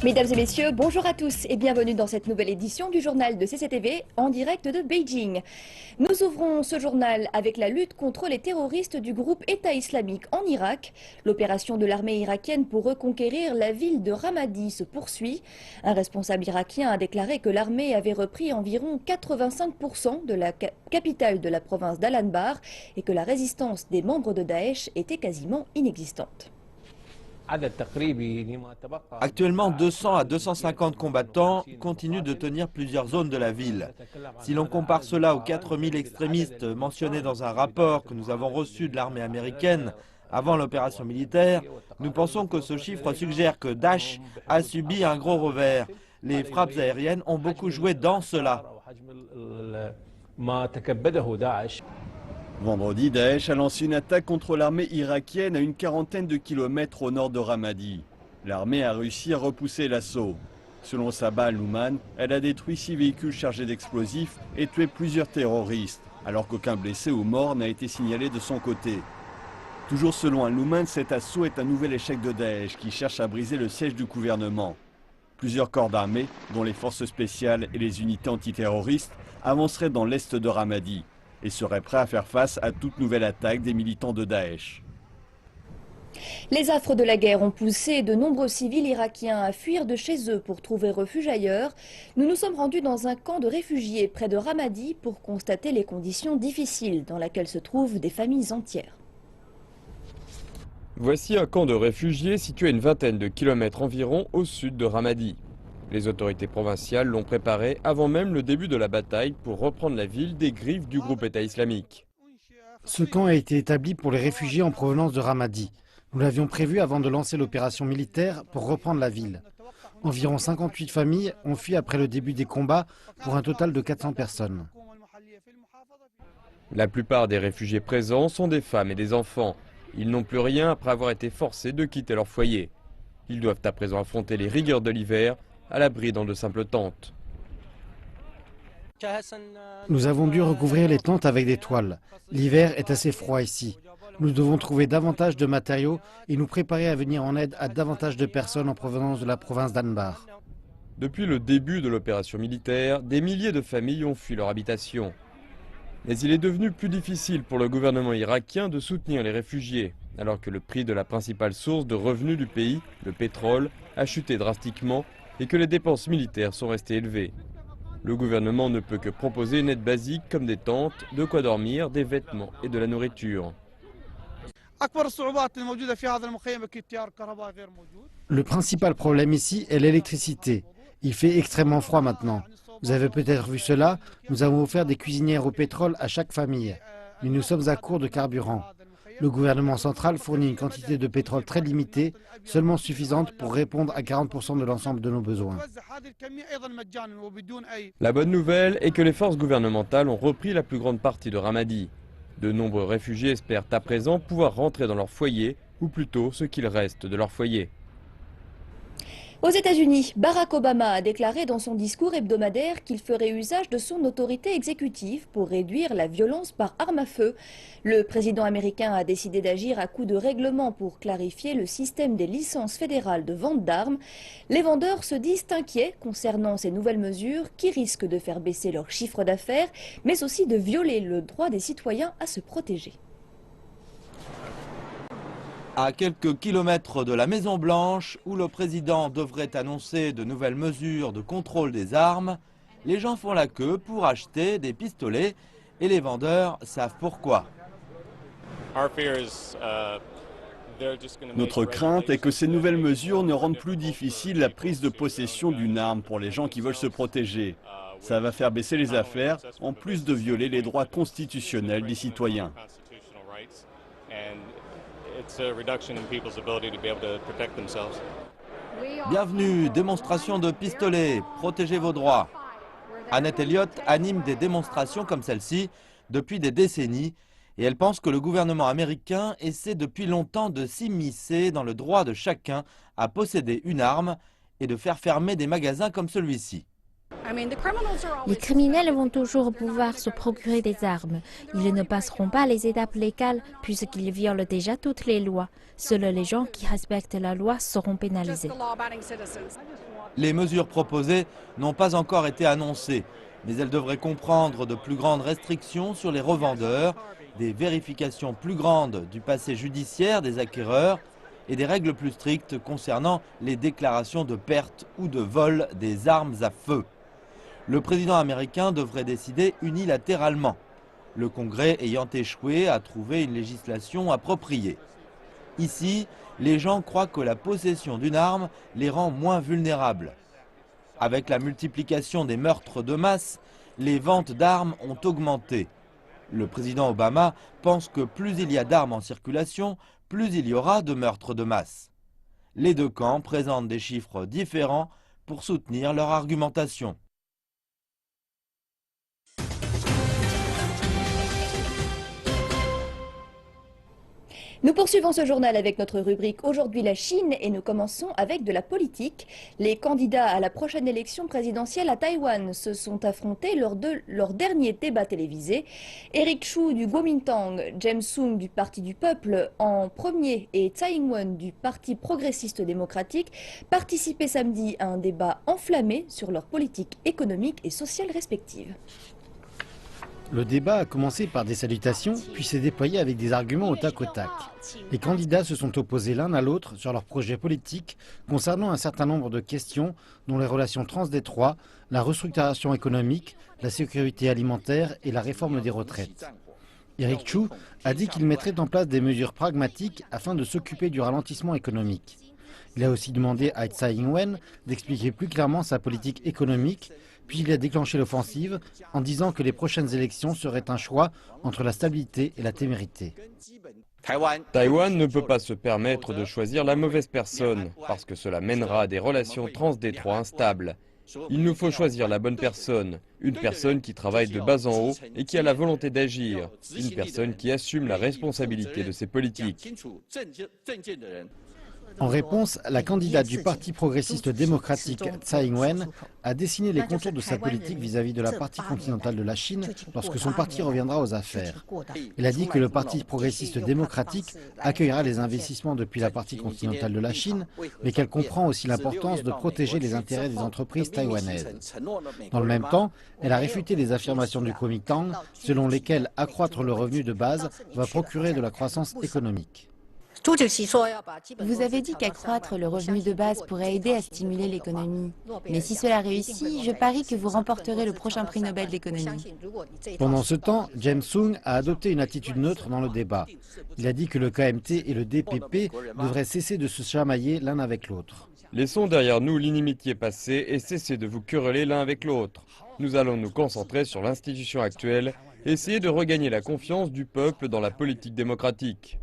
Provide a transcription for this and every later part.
Mesdames et messieurs, bonjour à tous et bienvenue dans cette nouvelle édition du journal de CCTV en direct de Beijing. Nous ouvrons ce journal avec la lutte contre les terroristes du groupe État islamique en Irak. L'opération de l'armée irakienne pour reconquérir la ville de Ramadi se poursuit. Un responsable irakien a déclaré que l'armée avait repris environ 85% de la capitale de la province d'Al-Anbar et que la résistance des membres de Daesh était quasiment inexistante. Actuellement, 200 à 250 combattants continuent de tenir plusieurs zones de la ville. Si l'on compare cela aux 4000 extrémistes mentionnés dans un rapport que nous avons reçu de l'armée américaine avant l'opération militaire, nous pensons que ce chiffre suggère que Daesh a subi un gros revers. Les frappes aériennes ont beaucoup joué dans cela. Vendredi, Daesh a lancé une attaque contre l'armée irakienne à une quarantaine de kilomètres au nord de Ramadi. L'armée a réussi à repousser l'assaut. Selon Sabah al-Nouman, elle a détruit 6 véhicules chargés d'explosifs et tué plusieurs terroristes, alors qu'aucun blessé ou mort n'a été signalé de son côté. Toujours selon al-Nouman, cet assaut est un nouvel échec de Daesh qui cherche à briser le siège du gouvernement. Plusieurs corps d'armée, dont les forces spéciales et les unités antiterroristes, avanceraient dans l'est de Ramadi et seraient prêts à faire face à toute nouvelle attaque des militants de Daesh. Les affres de la guerre ont poussé de nombreux civils irakiens à fuir de chez eux pour trouver refuge ailleurs. Nous nous sommes rendus dans un camp de réfugiés près de Ramadi pour constater les conditions difficiles dans lesquelles se trouvent des familles entières. Voici un camp de réfugiés situé à une vingtaine de kilomètres environ au sud de Ramadi. Les autorités provinciales l'ont préparé avant même le début de la bataille pour reprendre la ville des griffes du groupe État islamique. Ce camp a été établi pour les réfugiés en provenance de Ramadi. Nous l'avions prévu avant de lancer l'opération militaire pour reprendre la ville. Environ 58 familles ont fui après le début des combats pour un total de 400 personnes. La plupart des réfugiés présents sont des femmes et des enfants. Ils n'ont plus rien après avoir été forcés de quitter leur foyer. Ils doivent à présent affronter les rigueurs de l'hiver à l'abri dans de simples tentes. Nous avons dû recouvrir les tentes avec des toiles. L'hiver est assez froid ici. Nous devons trouver davantage de matériaux et nous préparer à venir en aide à davantage de personnes en provenance de la province d'Anbar. Depuis le début de l'opération militaire, des milliers de familles ont fui leur habitation. Mais il est devenu plus difficile pour le gouvernement irakien de soutenir les réfugiés, alors que le prix de la principale source de revenus du pays, le pétrole, a chuté drastiquement et que les dépenses militaires sont restées élevées. Le gouvernement ne peut que proposer une aide basique comme des tentes, de quoi dormir, des vêtements et de la nourriture. Le principal problème ici est l'électricité. Il fait extrêmement froid maintenant. Vous avez peut-être vu cela, nous avons offert des cuisinières au pétrole à chaque famille. Mais nous sommes à court de carburant. Le gouvernement central fournit une quantité de pétrole très limitée, seulement suffisante pour répondre à 40% de l'ensemble de nos besoins. La bonne nouvelle est que les forces gouvernementales ont repris la plus grande partie de Ramadi. De nombreux réfugiés espèrent à présent pouvoir rentrer dans leur foyer, ou plutôt ce qu'il reste de leur foyer. Aux États-Unis, Barack Obama a déclaré dans son discours hebdomadaire qu'il ferait usage de son autorité exécutive pour réduire la violence par arme à feu. Le président américain a décidé d'agir à coup de règlement pour clarifier le système des licences fédérales de vente d'armes. Les vendeurs se disent inquiets concernant ces nouvelles mesures qui risquent de faire baisser leur chiffre d'affaires, mais aussi de violer le droit des citoyens à se protéger. À quelques kilomètres de la Maison-Blanche, où le président devrait annoncer de nouvelles mesures de contrôle des armes, les gens font la queue pour acheter des pistolets et les vendeurs savent pourquoi. Notre crainte est que ces nouvelles mesures ne rendent plus difficile la prise de possession d'une arme pour les gens qui veulent se protéger. Ça va faire baisser les affaires, en plus de violer les droits constitutionnels des citoyens. Bienvenue, démonstration de pistolets, protégez vos droits. Annette Elliott anime des démonstrations comme celle-ci depuis des décennies et elle pense que le gouvernement américain essaie depuis longtemps de s'immiscer dans le droit de chacun à posséder une arme et de faire fermer des magasins comme celui-ci. Les criminels vont toujours pouvoir se procurer des armes. Ils ne passeront pas les étapes légales puisqu'ils violent déjà toutes les lois. Seuls les gens qui respectent la loi seront pénalisés. Les mesures proposées n'ont pas encore été annoncées, mais elles devraient comprendre de plus grandes restrictions sur les revendeurs, des vérifications plus grandes du passé judiciaire des acquéreurs et des règles plus strictes concernant les déclarations de perte ou de vol des armes à feu. Le président américain devrait décider unilatéralement, le Congrès ayant échoué à trouver une législation appropriée. Ici, les gens croient que la possession d'une arme les rend moins vulnérables. Avec la multiplication des meurtres de masse, les ventes d'armes ont augmenté. Le président Obama pense que plus il y a d'armes en circulation, plus il y aura de meurtres de masse. Les deux camps présentent des chiffres différents pour soutenir leur argumentation. Nous poursuivons ce journal avec notre rubrique Aujourd'hui la Chine et nous commençons avec de la politique. Les candidats à la prochaine élection présidentielle à Taïwan se sont affrontés lors de leur dernier débat télévisé. Eric Chu du Kuomintang, James Soong du Parti du Peuple en premier et Tsai Ing-wen du Parti progressiste démocratique participaient samedi à un débat enflammé sur leur politique économique et sociale respective. Le débat a commencé par des salutations, puis s'est déployé avec des arguments au tac au tac. Les candidats se sont opposés l'un à l'autre sur leurs projets politiques concernant un certain nombre de questions, dont les relations transdétroits, la restructuration économique, la sécurité alimentaire et la réforme des retraites. Eric Chu a dit qu'il mettrait en place des mesures pragmatiques afin de s'occuper du ralentissement économique. Il a aussi demandé à Tsai Ing-wen d'expliquer plus clairement sa politique économique, puis il a déclenché l'offensive en disant que les prochaines élections seraient un choix entre la stabilité et la témérité. Taïwan ne peut pas se permettre de choisir la mauvaise personne, parce que cela mènera à des relations transdétroits instables. Il nous faut choisir la bonne personne, une personne qui travaille de bas en haut et qui a la volonté d'agir, une personne qui assume la responsabilité de ses politiques. En réponse, la candidate du Parti progressiste démocratique Tsai Ing-wen a dessiné les contours de sa politique vis-à-vis de la partie continentale de la Chine lorsque son parti reviendra aux affaires. Elle a dit que le Parti progressiste démocratique accueillera les investissements depuis la partie continentale de la Chine, mais qu'elle comprend aussi l'importance de protéger les intérêts des entreprises taïwanaises. Dans le même temps, elle a réfuté les affirmations du Kuomintang selon lesquelles accroître le revenu de base va procurer de la croissance économique. Vous avez dit qu'accroître le revenu de base pourrait aider à stimuler l'économie. Mais si cela réussit, je parie que vous remporterez le prochain prix Nobel d'économie. Pendant ce temps, James Soong a adopté une attitude neutre dans le débat. Il a dit que le KMT et le DPP devraient cesser de se chamailler l'un avec l'autre. Laissons derrière nous l'inimitié passée et cessez de vous quereller l'un avec l'autre. Nous allons nous concentrer sur l'institution actuelle et essayer de regagner la confiance du peuple dans la politique démocratique.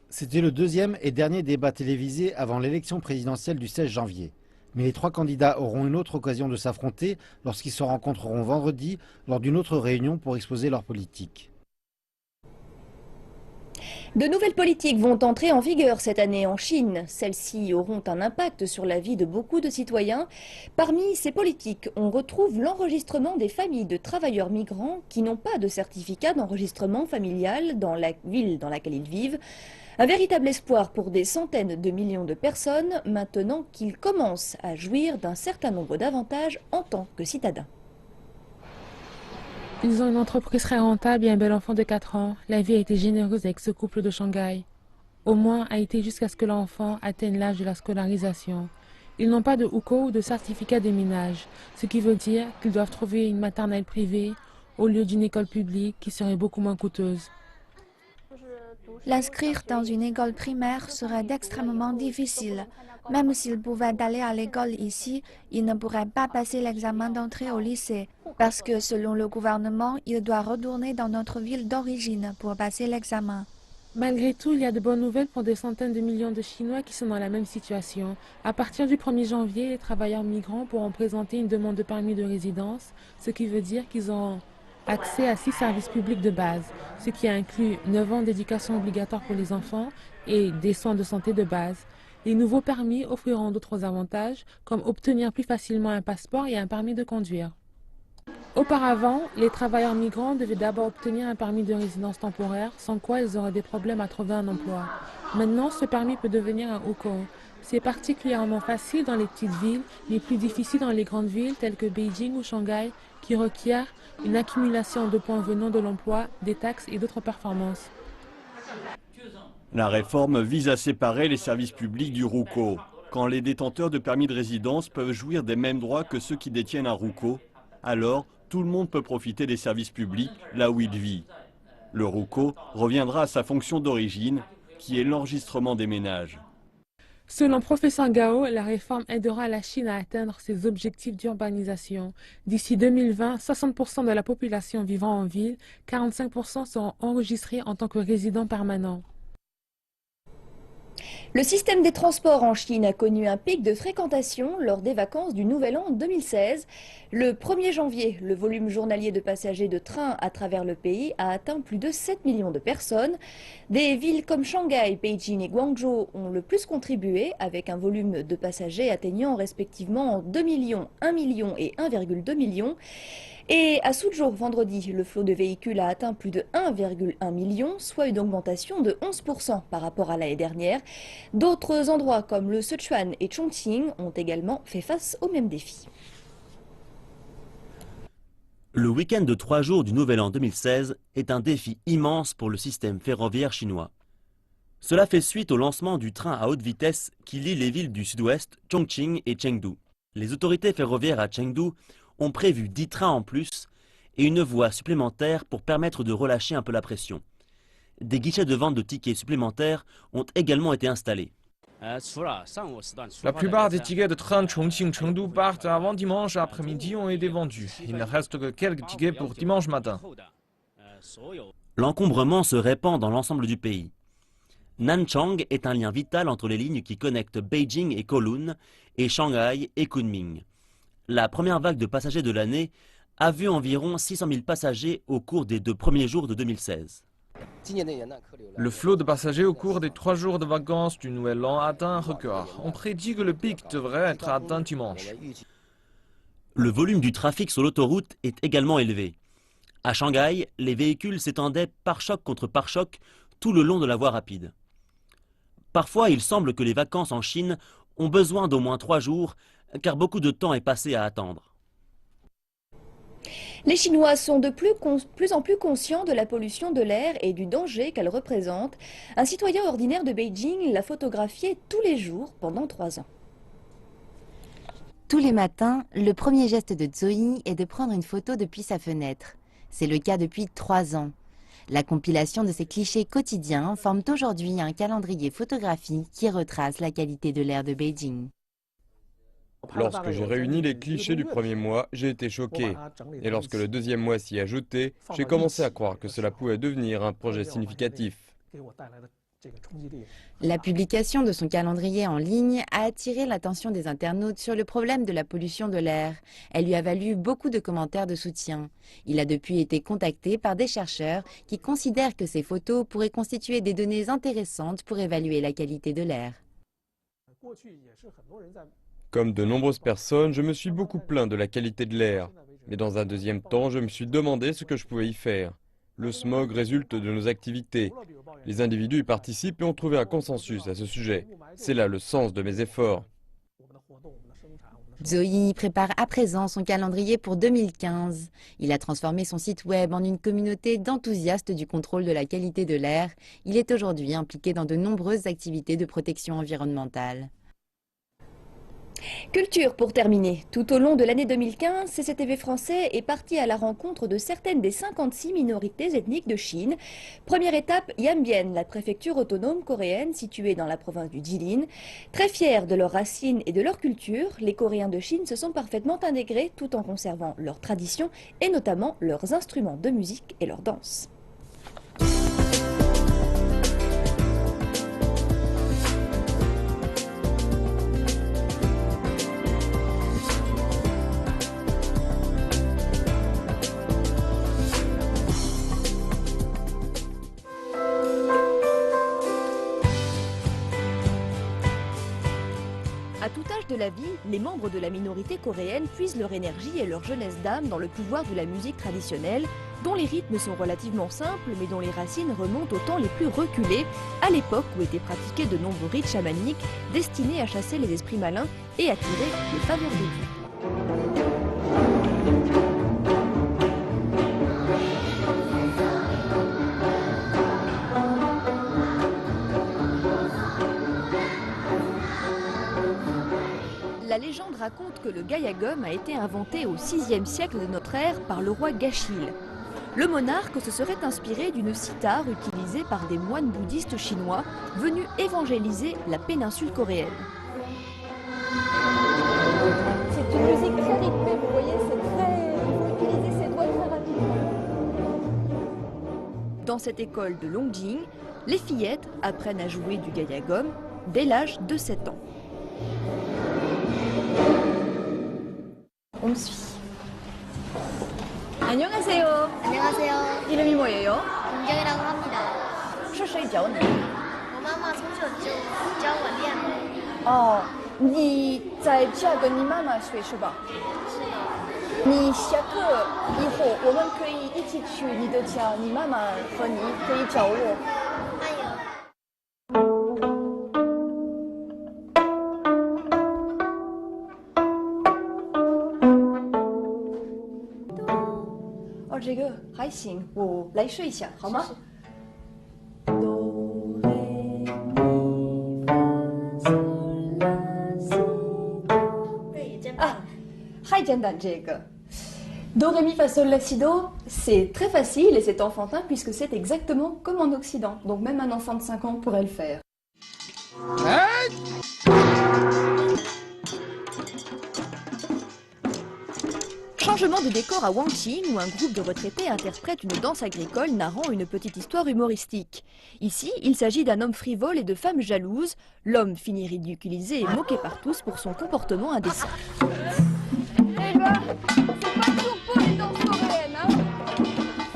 C'était le deuxième et dernier débat télévisé avant l'élection présidentielle du 16 janvier. Mais les trois candidats auront une autre occasion de s'affronter lorsqu'ils se rencontreront vendredi lors d'une autre réunion pour exposer leur politique. De nouvelles politiques vont entrer en vigueur cette année en Chine. Celles-ci auront un impact sur la vie de beaucoup de citoyens. Parmi ces politiques, on retrouve l'enregistrement des familles de travailleurs migrants qui n'ont pas de certificat d'enregistrement familial dans la ville dans laquelle ils vivent. Un véritable espoir pour des centaines de millions de personnes maintenant qu'ils commencent à jouir d'un certain nombre d'avantages en tant que citadins. Ils ont une entreprise très rentable et un bel enfant de 4 ans. La vie a été généreuse avec ce couple de Shanghai. Au moins a été jusqu'à ce que l'enfant atteigne l'âge de la scolarisation. Ils n'ont pas de hukou ou de certificat de minage, ce qui veut dire qu'ils doivent trouver une maternelle privée au lieu d'une école publique qui serait beaucoup moins coûteuse. L'inscrire dans une école primaire serait extrêmement difficile. Même s'il pouvait aller à l'école ici, il ne pourrait pas passer l'examen d'entrée au lycée, parce que selon le gouvernement, il doit retourner dans notre ville d'origine pour passer l'examen. Malgré tout, il y a de bonnes nouvelles pour des centaines de millions de Chinois qui sont dans la même situation. À partir du 1er janvier, les travailleurs migrants pourront présenter une demande de permis de résidence, ce qui veut dire qu'ils auront accès à 6 services publics de base, ce qui inclut 9 ans d'éducation obligatoire pour les enfants et des soins de santé de base. Les nouveaux permis offriront d'autres avantages, comme obtenir plus facilement un passeport et un permis de conduire. Auparavant, les travailleurs migrants devaient d'abord obtenir un permis de résidence temporaire, sans quoi ils auraient des problèmes à trouver un emploi. Maintenant, ce permis peut devenir un hukou. C'est particulièrement facile dans les petites villes, mais plus difficile dans les grandes villes telles que Beijing ou Shanghai, qui requièrent une accumulation de points venant de l'emploi, des taxes et d'autres performances. La réforme vise à séparer les services publics du RUCO. Quand les détenteurs de permis de résidence peuvent jouir des mêmes droits que ceux qui détiennent un RUCO, alors tout le monde peut profiter des services publics là où il vit. Le RUCO reviendra à sa fonction d'origine, qui est l'enregistrement des ménages. Selon professeur Gao, la réforme aidera la Chine à atteindre ses objectifs d'urbanisation. D'ici 2020, 60% de la population vivant en ville, 45% seront enregistrés en tant que résidents permanents. Le système des transports en Chine a connu un pic de fréquentation lors des vacances du Nouvel An 2016. Le 1er janvier, le volume journalier de passagers de train à travers le pays a atteint plus de 7 millions de personnes. Des villes comme Shanghai, Beijing et Guangzhou ont le plus contribué, avec un volume de passagers atteignant respectivement 2 millions, 1 million et 1,2 million. Et à Suzhou, vendredi, le flot de véhicules a atteint plus de 1,1 million, soit une augmentation de 11% par rapport à l'année dernière. D'autres endroits comme le Sichuan et Chongqing ont également fait face aux mêmes défis. Le week-end de 3 jours du Nouvel An 2016 est un défi immense pour le système ferroviaire chinois. Cela fait suite au lancement du train à haute vitesse qui lie les villes du sud-ouest, Chongqing et Chengdu. Les autorités ferroviaires à Chengdu ont prévu 10 trains en plus et une voie supplémentaire pour permettre de relâcher un peu la pression. Des guichets de vente de tickets supplémentaires ont également été installés. La plupart des tickets de train Chongqing-Chengdu partent avant dimanche après-midi ont été vendus. Il ne reste que quelques tickets pour dimanche matin. L'encombrement se répand dans l'ensemble du pays. Nanchang est un lien vital entre les lignes qui connectent Beijing et Kowloon et Shanghai et Kunming. La première vague de passagers de l'année a vu environ 600 000 passagers au cours des 2 premiers jours de 2016. Le flot de passagers au cours des 3 jours de vacances du Nouvel An atteint un record. On prédit que le pic devrait être atteint dimanche. Le volume du trafic sur l'autoroute est également élevé. À Shanghai, les véhicules s'étendaient pare-choc contre pare-choc tout le long de la voie rapide. Parfois, il semble que les vacances en Chine ont besoin d'au moins 3 jours, car beaucoup de temps est passé à attendre. Les Chinois sont de plus en plus conscients de la pollution de l'air et du danger qu'elle représente. Un citoyen ordinaire de Beijing l'a photographié tous les jours pendant 3 ans. Tous les matins, le premier geste de Zoe est de prendre une photo depuis sa fenêtre. C'est le cas depuis 3 ans. La compilation de ces clichés quotidiens forme aujourd'hui un calendrier photographique qui retrace la qualité de l'air de Beijing. Lorsque j'ai réuni les clichés du premier mois, j'ai été choqué. Et lorsque le deuxième mois s'y ajoutait, j'ai commencé à croire que cela pouvait devenir un projet significatif. La publication de son calendrier en ligne a attiré l'attention des internautes sur le problème de la pollution de l'air. Elle lui a valu beaucoup de commentaires de soutien. Il a depuis été contacté par des chercheurs qui considèrent que ces photos pourraient constituer des données intéressantes pour évaluer la qualité de l'air. Comme de nombreuses personnes, je me suis beaucoup plaint de la qualité de l'air. Mais dans un deuxième temps, je me suis demandé ce que je pouvais y faire. Le smog résulte de nos activités. Les individus y participent et ont trouvé un consensus à ce sujet. C'est là le sens de mes efforts. Zoe prépare à présent son calendrier pour 2015. Il a transformé son site web en une communauté d'enthousiastes du contrôle de la qualité de l'air. Il est aujourd'hui impliqué dans de nombreuses activités de protection environnementale. Culture pour terminer. Tout au long de l'année 2015, CCTV français est parti à la rencontre de certaines des 56 minorités ethniques de Chine. Première étape, Yanbian, la préfecture autonome coréenne située dans la province du Jilin. Très fiers de leurs racines et de leur culture, les Coréens de Chine se sont parfaitement intégrés tout en conservant leurs traditions et notamment leurs instruments de musique et leurs danses. de la vie, les membres de la minorité coréenne puisent leur énergie et leur jeunesse d'âme dans le pouvoir de la musique traditionnelle, dont les rythmes sont relativement simples, mais dont les racines remontent aux temps les plus reculés, à l'époque où étaient pratiqués de nombreux rites chamaniques destinés à chasser les esprits malins et attirer les faveurs de Dieu. La légende raconte que le gayagum a été inventé au VIe siècle de notre ère par le roi Gachil. Le monarque se serait inspiré d'une cithare utilisée par des moines bouddhistes chinois venus évangéliser la péninsule coréenne. C'est une musique très rythmée, vous voyez, il faut utiliser ses doigts très rapidement. Dans cette école de Longjing, les fillettes apprennent à jouer du gayagum dès l'âge de 7 ans. On me suit. 안녕하세요. 안녕하세요. 이름이 뭐예요? 김경이라고 합니다. 是谁教你？我妈妈从小就教我练的。哦，你在家跟你妈妈学是吧？是的。你下课以后，我们可以一起去你的家，你妈妈和你可以教我。哎呦。 哦，这个还行，我来试一下，好吗？啊，还简单这个。Do, ré, mi, fa, sol, la, si, do, c'est très facile et c'est enfantin puisque c'est exactement comme en Occident. Donc même un enfant de 5 ans pourrait le faire. Changement de décor à Wangqing où un groupe de retraités interprète une danse agricole narrant une petite histoire humoristique. Ici, il s'agit d'un homme frivole et de femmes jalouses. L'homme finit ridiculisé et moqué par tous pour son comportement indécent. Eh ben, c'est pas toujours pour les danses coréennes, hein.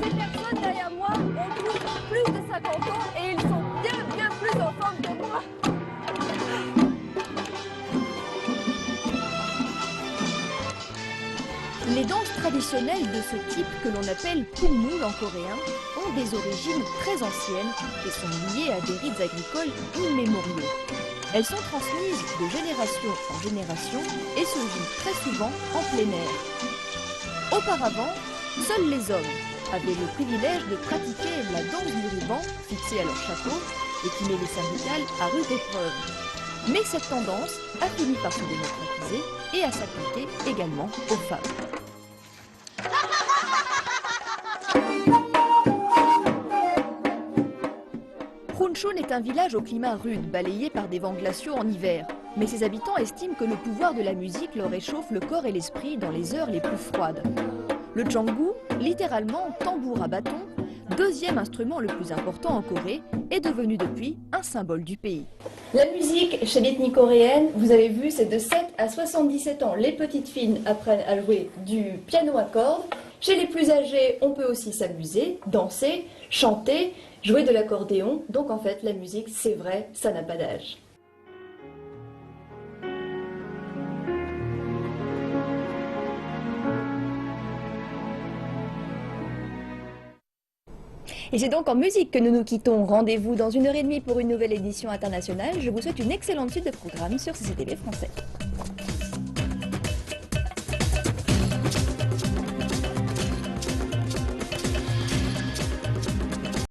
Ces personnes derrière moi ont tous plus de 50 ans et ils sont bien plus en forme que moi. Les danses traditionnelles de ce type, que l'on appelle pungmul en coréen, ont des origines très anciennes et sont liées à des rites agricoles immémoriaux. Elles sont transmises de génération en génération et se jouent très souvent en plein air. Auparavant, seuls les hommes avaient le privilège de pratiquer la danse du ruban fixée à leur chapeau et qui met les syndicales à rude épreuve. Mais cette tendance a fini par se démocratiser et à s'appliquer également aux femmes. Chunchon est un village au climat rude, balayé par des vents glaciaux en hiver. Mais ses habitants estiment que le pouvoir de la musique leur réchauffe le corps et l'esprit dans les heures les plus froides. Le janggu, littéralement tambour à bâton, deuxième instrument le plus important en Corée, est devenu depuis un symbole du pays. La musique chez l'ethnie coréenne, vous avez vu, c'est de 7 à 77 ans. Les petites filles apprennent à jouer du piano à cordes. Chez les plus âgés, on peut aussi s'amuser, danser, chanter, jouer de l'accordéon. Donc en fait, la musique, c'est vrai, ça n'a pas d'âge. Et c'est donc en musique que nous nous quittons. Rendez-vous dans 1h30 pour une nouvelle édition internationale. Je vous souhaite une excellente suite de programmes sur CCTV français.